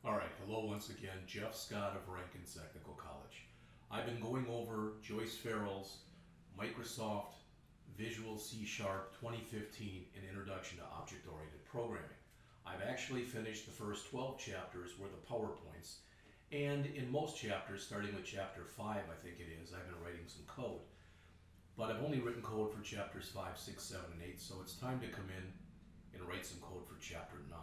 All right, hello once again, Jeff Scott of Rankin Technical College. I've been going over Joyce Farrell's Microsoft Visual C# 2015 An Introduction to Object-Oriented Programming. I've actually finished the first 12 chapters were the PowerPoints, and in most chapters, starting with Chapter 5, I think it is, I've been writing some code. But I've only written code for Chapters 5, 6, 7, and 8, so it's time to come in and write some code for Chapter 9.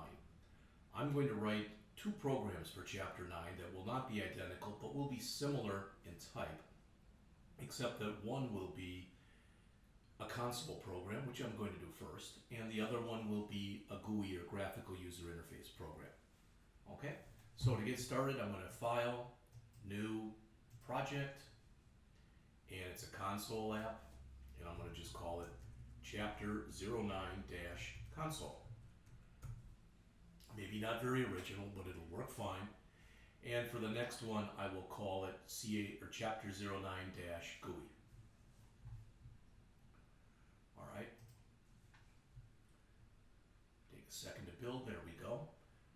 I'm going to write two programs for Chapter 9 that will not be identical, but will be similar in type, except that one will be a console program, which I'm going to do first, and the other one will be a GUI, or graphical user interface program. Okay, so to get started, I'm going to File, New, Project, and it's a console app, and I'm going to just call it Chapter09-console. Maybe not very original, but it'll work fine. And for the next one, I will call it C8 or Chapter09-GUI. All right. Take a second to build. There we go.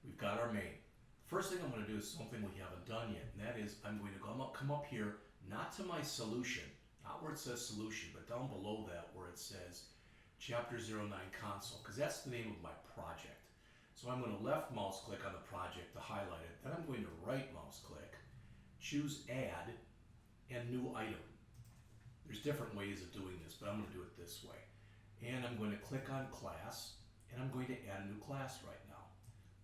We've got our main. First thing I'm going to do is something we haven't done yet, and that is I'm going to come up here, not to my solution, not where it says solution, but down below that where it says Chapter09 console, because that's the name of my project. So I'm going to left mouse click on the project to highlight it. Then I'm going to right mouse click, choose Add, and New Item. There's different ways of doing this, but I'm going to do it this way. And I'm going to click on Class, and I'm going to add a new class right now.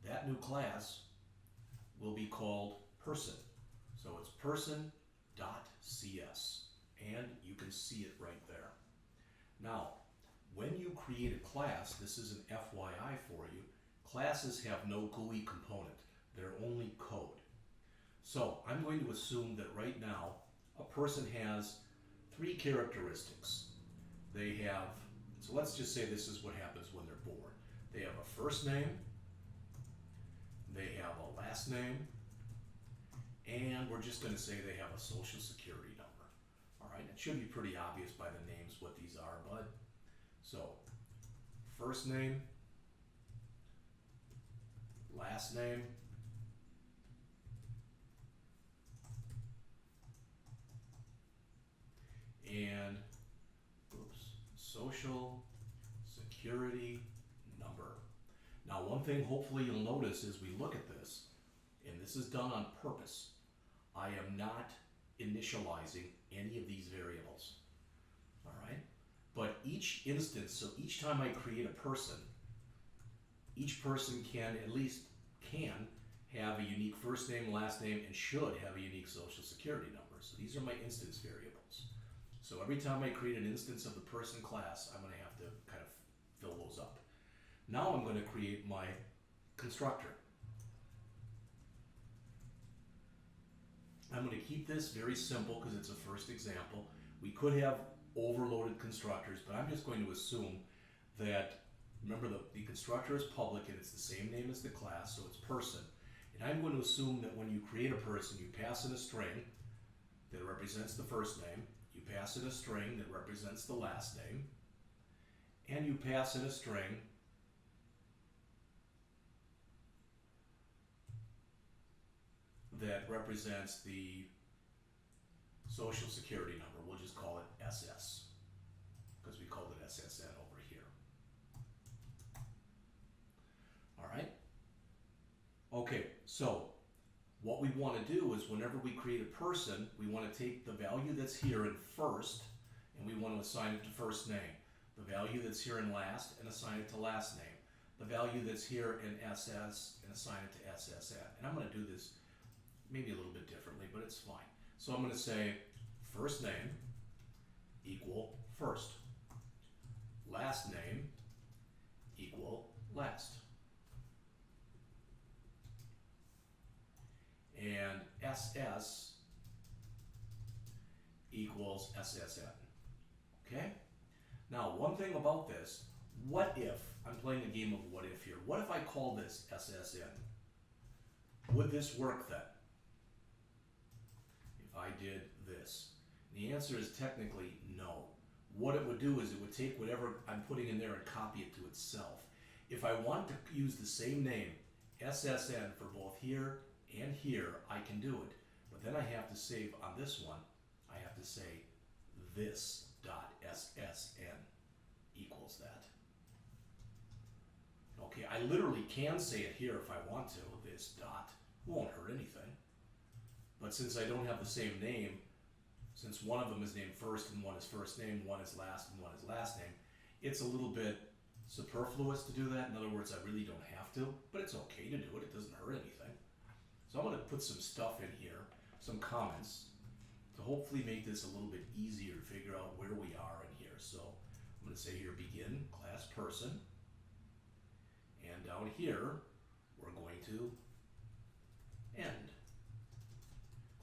That new class will be called Person. So it's person.cs, and you can see it right there. Now, when you create a class, this is an FYI for you, classes have no GUI component. They're only code. So I'm going to assume that right now a person has three characteristics. They have, so let's just say this is what happens when they're born. They have a first name, they have a last name, and we're just going to say they have a social security number. All right, it should be pretty obvious by the names what these are, bud. So first name, last name, and social security number. Now, one thing hopefully you'll notice as we look at this, and this is done on purpose, I am not initializing any of these variables. All right? But each instance, so each time I create a person, each person can have a unique first name, last name, and should have a unique social security number. So these are my instance variables. So every time I create an instance of the person class, I'm going to have to kind of fill those up. Now I'm going to create my constructor. I'm going to keep this very simple because it's a first example. We could have overloaded constructors, but I'm just going to assume that, remember, the constructor is public and it's the same name as the class, so it's person. And I'm going to assume that when you create a person, you pass in a string that represents the first name, you pass in a string that represents the last name, and you pass in a string that represents the social security number. We'll just call it SS, because we called it SSN over here. All right? Okay, so what we want to do is whenever we create a person, we want to take the value that's here in first, and we want to assign it to first name. The value that's here in last, and assign it to last name. The value that's here in SS, and assign it to SSN. And I'm going to do this maybe a little bit differently, but it's fine. So I'm going to say first name equal first. Last name equal last. And SS equals SSN. Okay? Now, one thing about this, what if, I'm playing a game of what if here. What if I call this SSN? Would this work then? If I did this? And the answer is technically no. What it would do is it would take whatever I'm putting in there and copy it to itself. If I want to use the same name SSN for both here and here, I can do it. But then I have to save on this one, I have to say this dot SSN equals that. Okay, I literally can say it here if I want to, this dot, won't hurt anything. But since I don't have the same name, since one of them is named first and one is first name, one is last and one is last name, it's a little bit superfluous to do that. In other words, I really don't have to, but it's okay to do it. It doesn't hurt anything. So I'm going to put some stuff in here, some comments, to hopefully make this a little bit easier to figure out where we are in here. So I'm going to say here, begin class person. And down here, we're going to end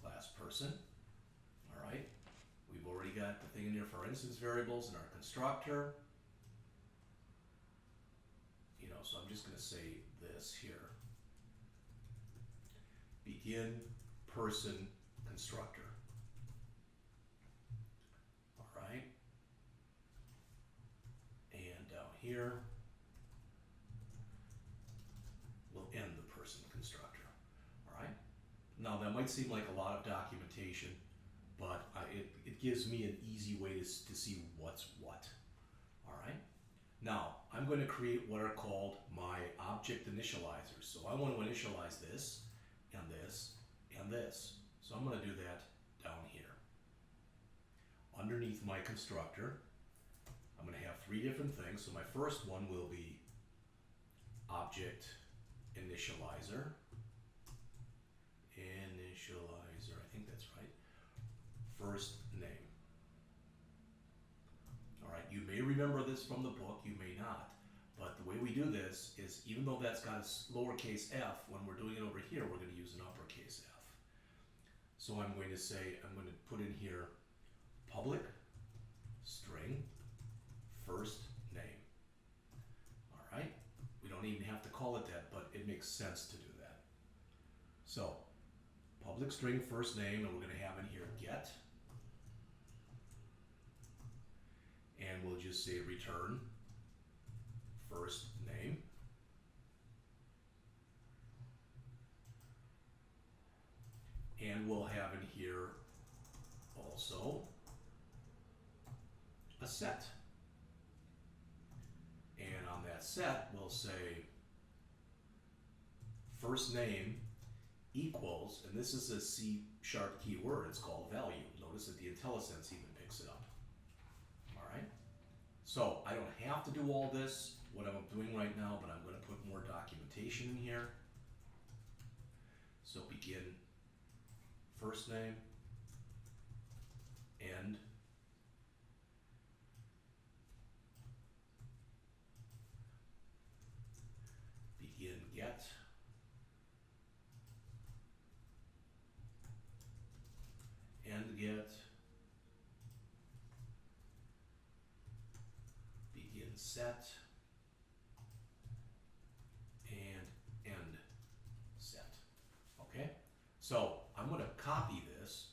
class person. All right. We've already got the thing in here for instance variables in our constructor. You know, so I'm just going to say this here. Begin person constructor. All right. And down here, we'll end the person constructor. All right. Now that might seem like a lot of documentation, but it gives me an easy way to see what's what. All right. Now I'm going to create what are called my object initializers. So I want to initialize this and this and this. So I'm going to do that down here. Underneath my constructor, I'm going to have three different things. So my first one will be object initializer. Initializer, I think that's right. First name. All right, you may remember this from the book, you may not. But the way we do this is, even though that's got a lowercase f, when we're doing it over here, we're going to use an uppercase f. So I'm going to say, I'm going to put in here public string first name. All right, we don't even have to call it that, but it makes sense to do that. So public string first name, and we're going to have in here get, and we'll just say return first name. And we'll have in here also a set. And on that set, we'll say first name equals, and this is a C# keyword, it's called value. Notice that the IntelliSense even picks it up. All right. So I don't have to do all this, what I'm doing right now, but I'm going to put more documentation in here. So begin first name, end, begin get, end get, begin set, and end set. Okay? So I'm going to copy this,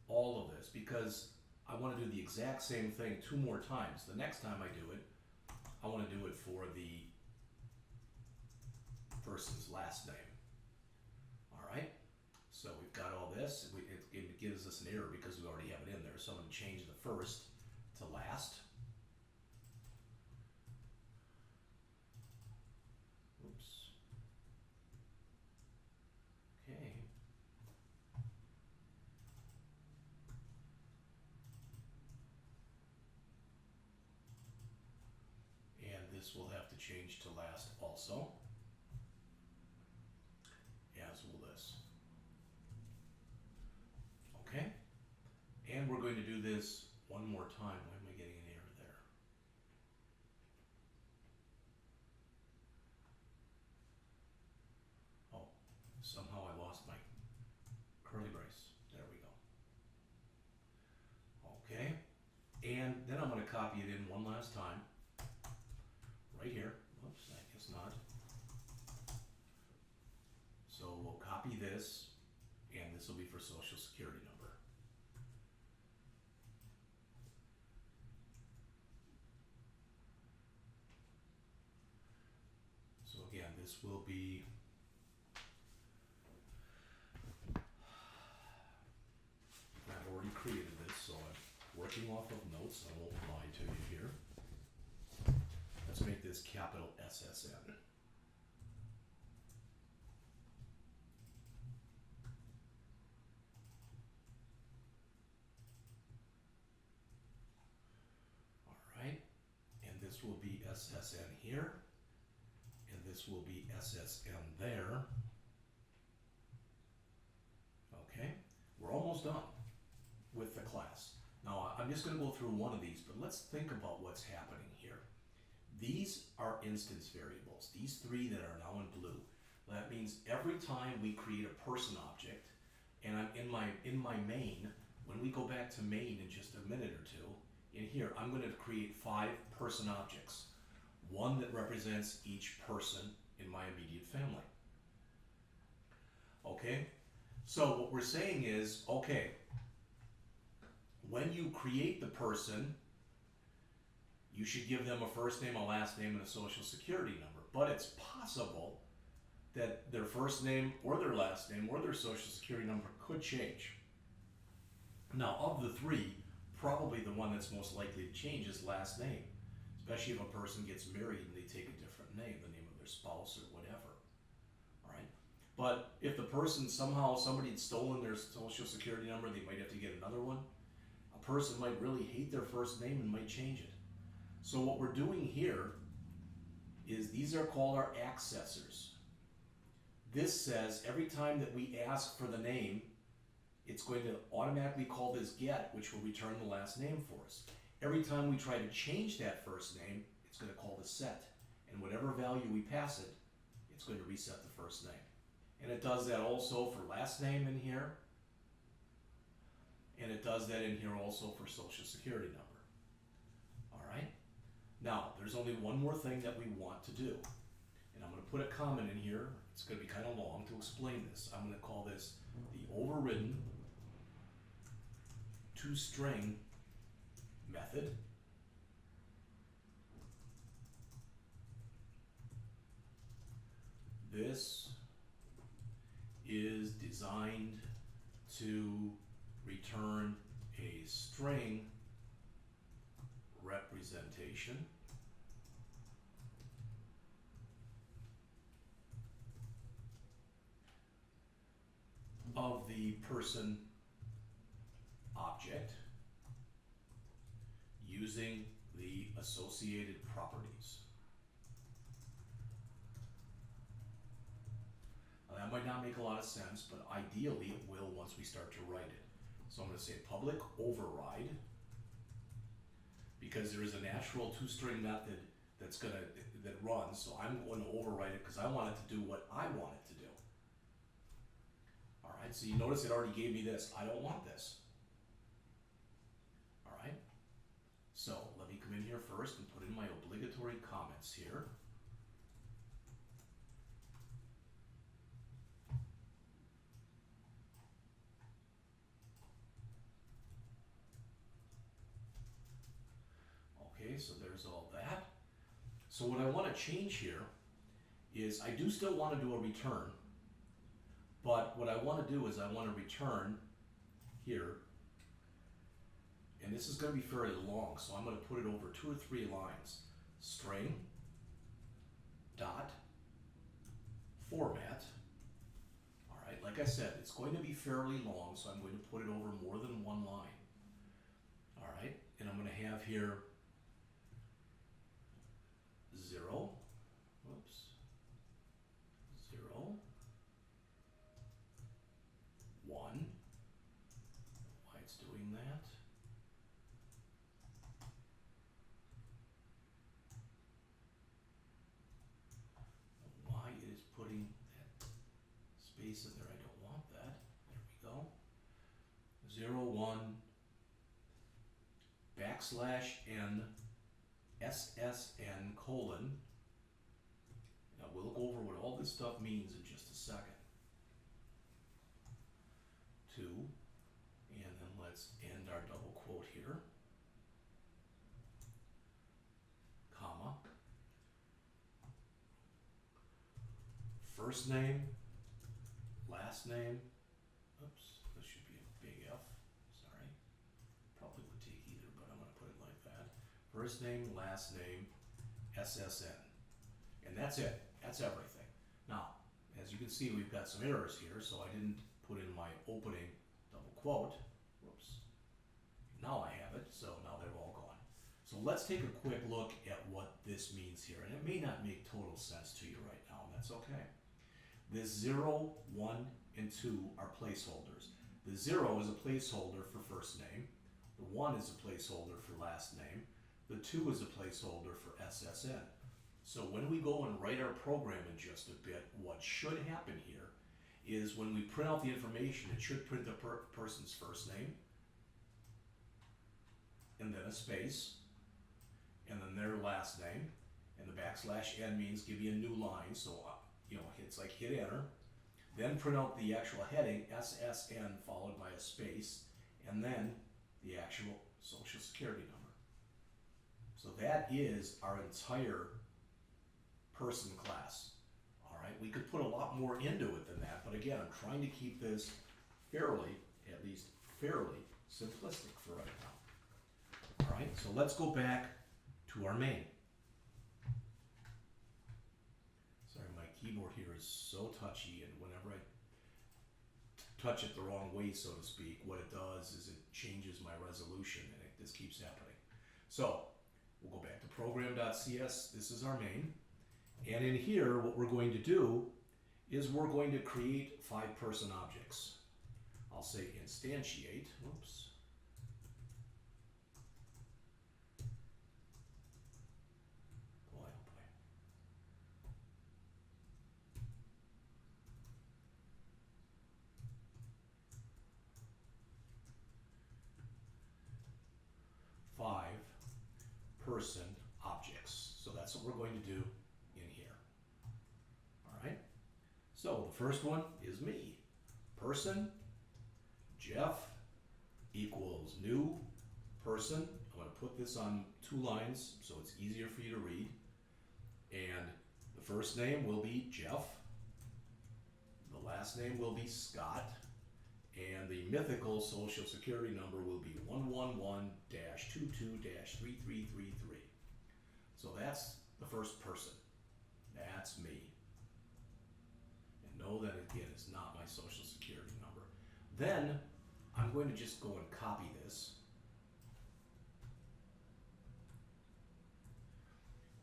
all of this, because I want to do the exact same thing 2 more times. The next time I do it, I want to do it for the person's last name. All right? So we've got all this. It gives us an error because we already have it in there. So I'm going to change the first to last. Oops. Okay. And this will have to change to last also, as will this. Okay? And we're going to do this one more time. Why am I getting an error there? Oh, somehow I lost my curly brace. There we go. Okay. And then I'm going to copy it in one last time. Right here. Oops, I guess not. So we'll copy this, and this will be for Social Security number. So again, this will be working off of notes, I won't lie to you here. Let's make this capital SSN. Alright, and this will be SSN here, and this will be SSN there. Okay, we're almost done with the class. Now, I'm just going to go through one of these, but let's think about what's happening here. These are instance variables, these three that are now in blue. That means every time we create a person object, and I'm in my main, when we go back to main in just a minute or two, in here, I'm going to create 5 person objects. One that represents each person in my immediate family. Okay? So what we're saying is, okay, when you create the person, you should give them a first name, a last name, and a social security number. But it's possible that their first name or their last name or their social security number could change. Now, of the three, probably the one that's most likely to change is last name, especially if a person gets married and they take a different name, the name of their spouse or whatever. All right? But if the person, somehow somebody had stolen their social security number, they might have to get another one. A person might really hate their first name and might change it. So what we're doing here is these are called our accessors. This says every time that we ask for the name, it's going to automatically call this get, which will return the last name for us. Every time we try to change that first name, it's going to call the set. And whatever value we pass it, it's going to reset the first name. And it does that also for last name in here. And it does that in here also for social security number. All right? Now, there's only one more thing that we want to do. And I'm going to put a comment in here. It's going to be kind of long to explain this. I'm going to call this the overridden toString method. This is designed to return a string representation of the person object using the associated properties. Now, that might not make a lot of sense, but ideally it will once we start to write it. So I'm going to say public override, because there is a natural toString method that runs, so I'm going to override it because I want it to do what I want it to do. All right, so you notice it already gave me this. I don't want this. All right, so let me come in here first and put in my obligatory comments here. Okay, so there's all that. So what I want to change here is I do still want to do a return, but what I want to do is I want to return here, and this is going to be fairly long, so I'm going to put it over 2 or 3 lines. String dot format. All right, like I said, it's going to be fairly long, so I'm going to put it over more than 1 line. All right, and I'm going to have here 0, 0, 1, why it's doing that, why it is putting that space in there, I don't want that, there we go, 0, 1, \n SSN colon. Now we'll go over what all this stuff means in just a second. 2, and then let's end our double quote here, comma, first name, last name, oops, this should be a big F, sorry, probably would take either first name, last name, SSN. And that's it. That's everything. Now, as you can see, we've got some errors here, so I didn't put in my opening double quote. Whoops. Now I have it, so now they're all gone. So let's take a quick look at what this means here. And it may not make total sense to you right now, and that's okay. This 0, 1, and 2 are placeholders. The 0 is a placeholder for first name. The 1 is a placeholder for last name. The 2 is a placeholder for SSN. So when we go and write our program in just a bit, what should happen here is when we print out the information, it should print the person's first name, and then a space, and then their last name, and the \n means give you a new line, so it's like hit enter. Then print out the actual heading, SSN, followed by a space, and then the actual social security number. So that is our entire person class. All right, we could put a lot more into it than that, but again, I'm trying to keep this fairly, at least fairly, simplistic for right now. All right, so let's go back to our main. Sorry, my keyboard here is so touchy, and whenever I touch it the wrong way, so to speak, what it does is it changes my resolution, and this keeps happening. So we'll go back to program.cs. This is our main. And in here, what we're going to do is we're going to create 5-person objects. I'll say instantiate. Whoops. Boy, oh boy. 5-person objects. So that's what we're going to do in here. All right. So the first one is me. Person, Jeff equals new person. I'm going to put this on 2 lines so it's easier for you to read. And the first name will be Jeff. The last name will be Scott. And the mythical social security number will be 111-22-3333. So that's the first person. That's me. And know that, again, it's not my social security number. Then I'm going to just go and copy this.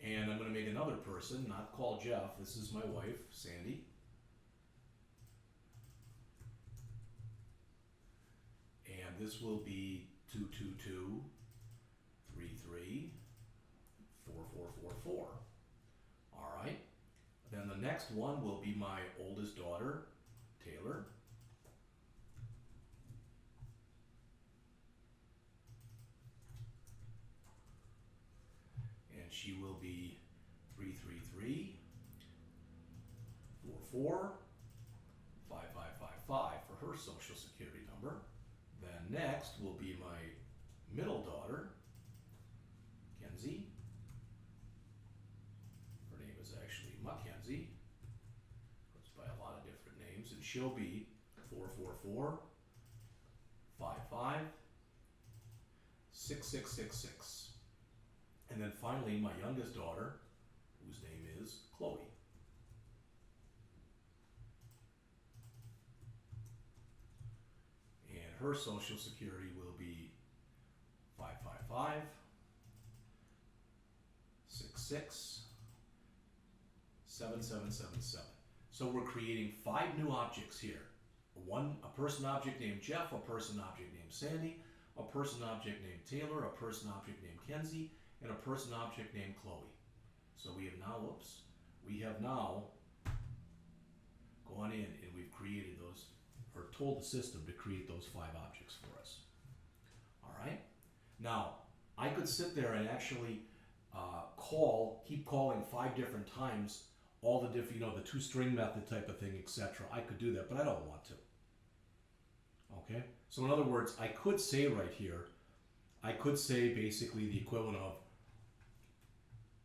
And I'm going to make another person, not called Jeff. This is my wife, Sandy. And this will be 222-33-4444. All right. Then the next one will be my oldest daughter, Taylor. And she will be 333-44-5555 for her social security number. Then next will be my middle daughter, Kenzie. Her name is actually Mackenzie. Goes by a lot of different names, and she'll be 444-55-6666. And then finally, my youngest daughter, whose name is Chloe. Her social security will be 555-66-7777. So we're creating 5 new objects here. A person object named Jeff, a person object named Sandy, a person object named Taylor, a person object named Kenzie, and a person object named Chloe. So we have now, we have now gone in and we've created those, or told the system to create those 5 objects for us. All right. Now, I could sit there and actually keep calling 5 different times, all the different, the 2-string method type of thing, etc. I could do that, but I don't want to. Okay. So in other words, I could say right here, I could say basically the equivalent of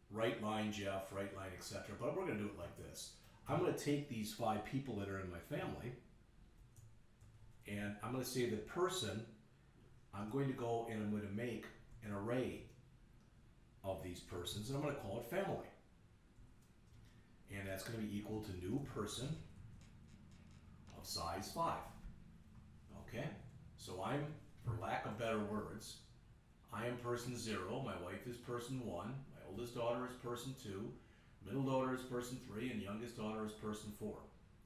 right line Jeff, right line, etc. But we're going to do it like this. I'm going to take these 5 people that are in my family, and I'm going to say the person, I'm going to go and I'm going to make an array of these persons, and I'm going to call it family. And that's going to be equal to new person of size 5. Okay? So I'm, for lack of better words, I am person 0, my wife is person 1, my oldest daughter is person 2, middle daughter is person 3, and youngest daughter is person 4.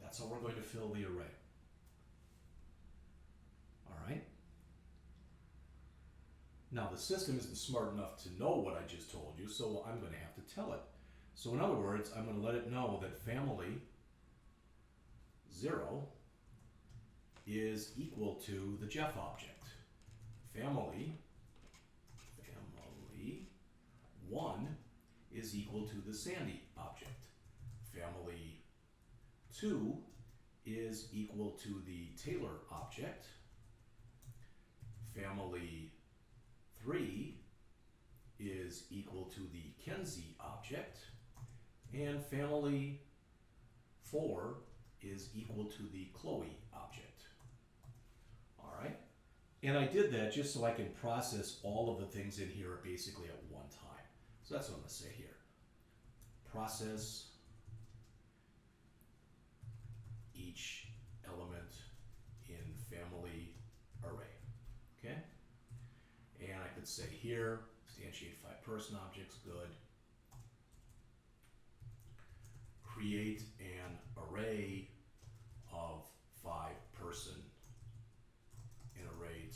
That's how we're going to fill the array. All right? Now the system isn't smart enough to know what I just told you, so I'm going to have to tell it. So in other words, I'm going to let it know that family 0 is equal to the Jeff object. Family 1 is equal to the Sandy object. Family 2 is equal to the Taylor object. Family 3 is equal to the Kenzie object. And family 4 is equal to the Chloe object. All right? And I did that just so I can process all of the things in here basically at one time. So that's what I'm going to say here. Process each element in family array. Okay? And I could say here, instantiate 5 person objects, good. Create an array of 5 person, an array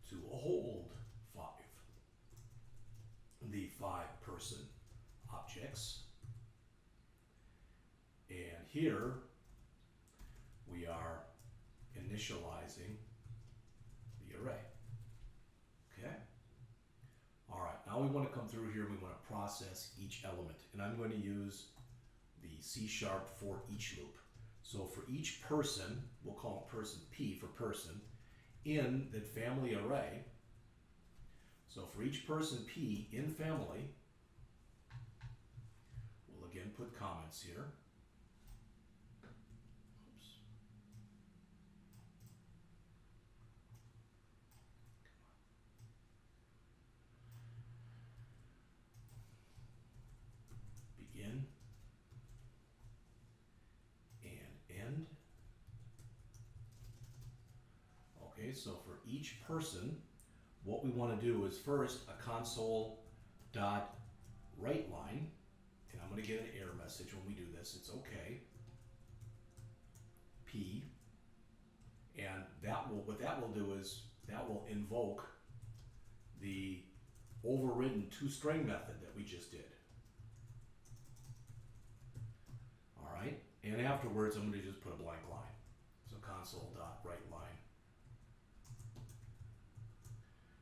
to hold 5, the 5 person objects. And here we are initializing the array. Okay? All right, now we want to come through here and we want to process each element. And I'm going to use the C# for each loop. So for each person, we'll call it person P for person, in that family array. So for each person P in family, we'll again put comments here. Oops. Begin and end. Okay, so for each person, what we want to do is first a console dot write line, and I'm going to get an error message when we do this. It's okay. P, and that will, what that will do is that will invoke the overridden toString method that we just did. All right, and afterwards I'm going to just put a blank line. So console dot write line.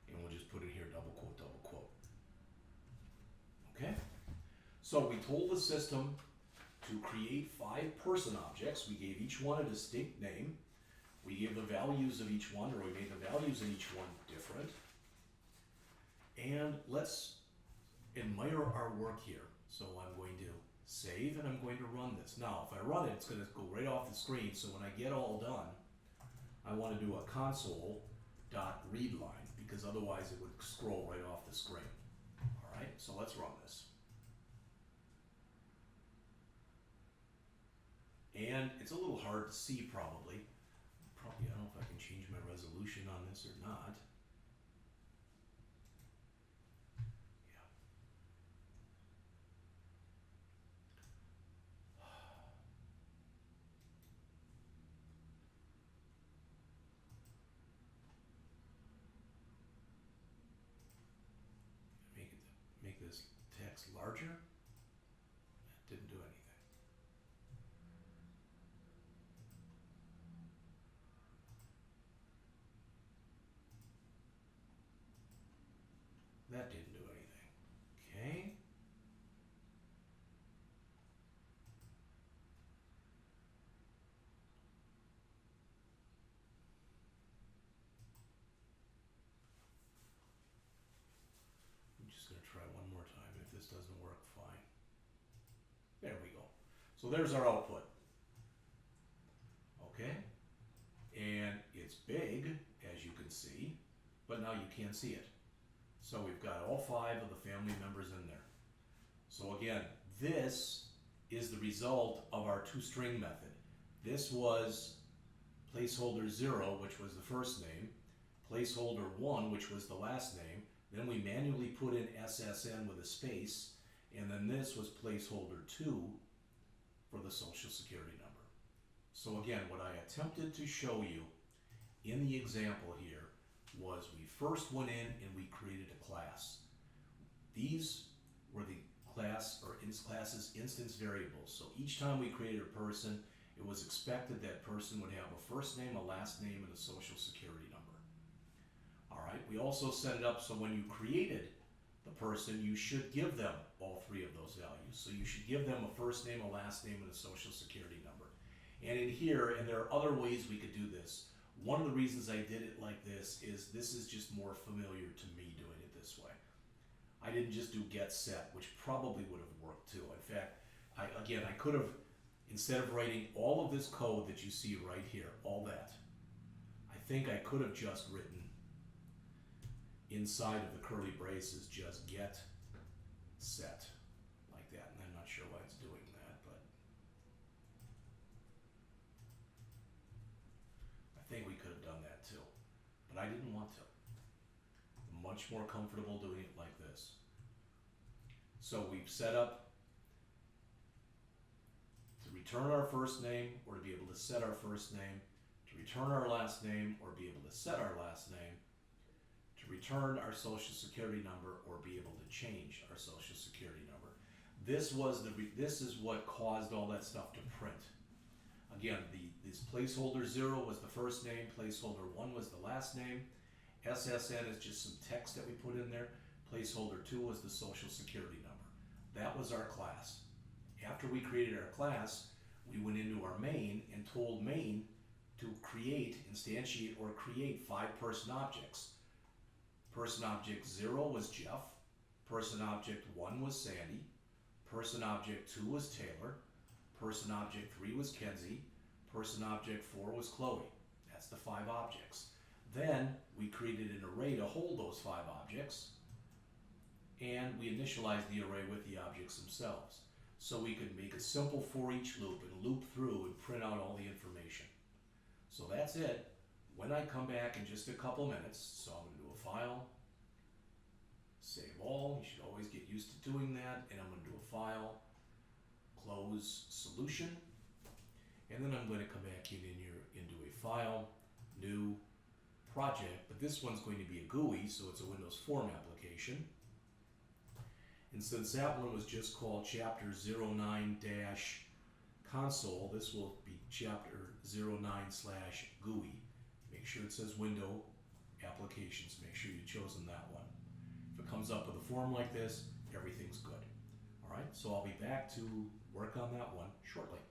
And we'll just put it here, double quote, double quote. Okay? So we told the system to create 5 person objects. We gave each one a distinct name. We gave the values of each one, or we made the values in each one different. And let's admire our work here. So I'm going to save and I'm going to run this. Now, if I run it, it's going to go right off the screen. So when I get all done, I want to do a console dot read line, because otherwise it would scroll right off the screen. All right, so let's run this. And it's a little hard to see probably. I don't know if I can change my resolution on this or not. Make this text larger. That didn't do anything. That didn't do anything. Okay. I'm just going to try one more time. If this doesn't work, fine. There we go. So there's our output. Okay. And it's big, as you can see, but now you can't see it. So we've got all 5 of the family members in there. So again, this is the result of our toString method. This was placeholder 0, which was the first name, placeholder 1, which was the last name, then we manually put in SSN with a space, and then this was placeholder 2 for the Social Security number. So again, what I attempted to show you in the example here was we first went in and we created a class. These were the class's instance variables. So each time we created a person, it was expected that person would have a first name, a last name, and a Social Security number. All right, we also set it up so when you created the person, you should give them all 3 of those values. So you should give them a first name, a last name, and a Social Security number. And in here, and there are other ways we could do this, one of the reasons I did it like this is just more familiar to me doing it this way. I didn't just do get set, which probably would have worked too. In fact, I could have, instead of writing all of this code that you see right here, all that, I think I could have just written inside of the curly braces just get set like that. And I'm not sure why it's doing that, but I think we could have done that too, but I didn't want to. I'm much more comfortable doing it like this. So we've set up to return our first name, or to be able to set our first name, to return our last name, or be able to set our last name, to return our Social Security number, or be able to change our Social Security number. This is what caused all that stuff to print. Again, this placeholder 0 was the first name, placeholder 1 was the last name, SSN is just some text that we put in there, placeholder 2 was the Social Security number. That was our class. After we created our class, we went into our main and told main to instantiate or create 5 person objects. Person object 0 was Jeff, person object 1 was Sandy, person object 2 was Taylor, person object 3 was Kenzie, person object 4 was Chloe. That's the 5 objects. Then we created an array to hold those 5 objects, and we initialized the array with the objects themselves. So we could make a simple for each loop and loop through and print out all the information. So that's it. When I come back in just a couple minutes, so I'm going to do a file, save all, you should always get used to doing that, and I'm going to do a file, close solution, and then I'm going to come back in here into a file, new project, but this one's going to be a GUI, so it's a Windows Form application. And since that one was just called Chapter09-console, this will be Chapter09/GUI. Make sure it says Window Applications. Make sure you've chosen that one. If it comes up with a form like this, everything's good. All right, so I'll be back to work on that one shortly.